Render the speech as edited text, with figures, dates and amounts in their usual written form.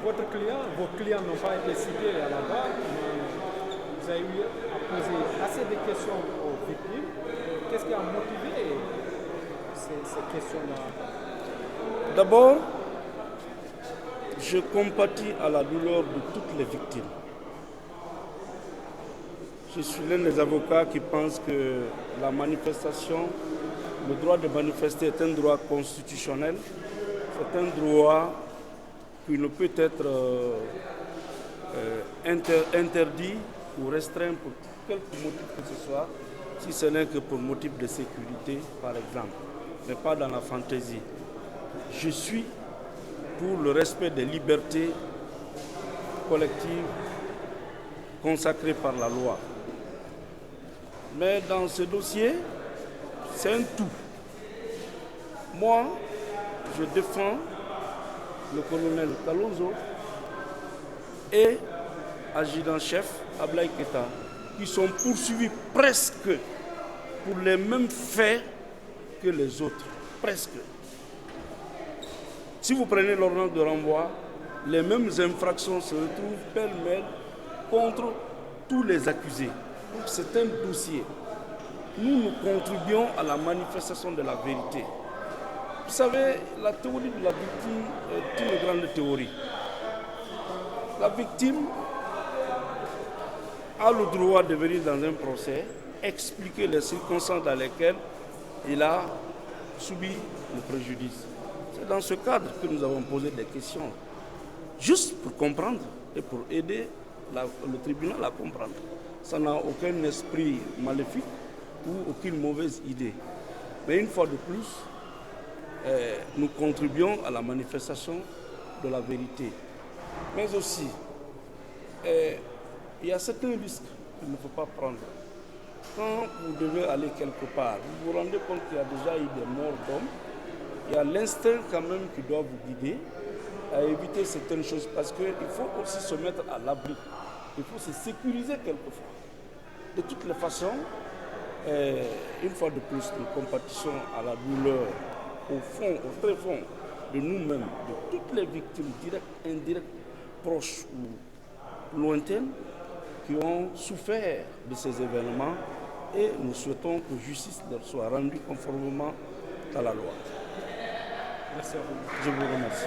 vos clients n'ont pas été cités là-bas, mais vous avez eu à poser assez de questions aux victimes. Qu'est-ce qui a motivé ces questions-là? D'abord, je compatis à la douleur de toutes les victimes. Je suis l'un des avocats qui pensent que la manifestation, le droit de manifester est un droit constitutionnel. C'est un droit qui ne peut être interdit ou restreint pour quelque motif que ce soit, si ce n'est que pour motif de sécurité, par exemple, mais pas dans la fantaisie. Je suis pour le respect des libertés collectives consacrées par la loi. Mais dans ce dossier, c'est un tout. Moi, je défends le colonel Kalonzo et adjudant-chef Ablaye Keita, qui sont poursuivis presque pour les mêmes faits que les autres. Presque. Si vous prenez l'ordonnance de renvoi, les mêmes infractions se retrouvent pêle-mêle contre tous les accusés. Donc c'est un dossier. Nous contribuons à la manifestation de la vérité. Vous savez, la théorie de la victime est une grande théorie. La victime a le droit de venir dans un procès, expliquer les circonstances dans lesquelles il a subi le préjudice. C'est dans ce cadre que nous avons posé des questions, juste pour comprendre et pour aider le tribunal à comprendre. Ça n'a aucun esprit maléfique ou aucune mauvaise idée. Mais une fois de plus, nous contribuons à la manifestation de la vérité. Mais aussi, il y a certains risques qu'il ne faut pas prendre. Quand vous devez aller quelque part, vous vous rendez compte qu'il y a déjà eu des morts d'hommes. Il y a l'instinct quand même qui doit vous guider à éviter certaines choses parce qu'il faut aussi se mettre à l'abri. Il faut se sécuriser quelquefois. De toutes les façons, une fois de plus, nous compatissons à la douleur, au fond, au très fond de nous-mêmes, de toutes les victimes directes, indirectes, proches ou lointaines, qui ont souffert de ces événements et nous souhaitons que justice leur soit rendue conformément à la loi. Merci à vous. Je vous remercie.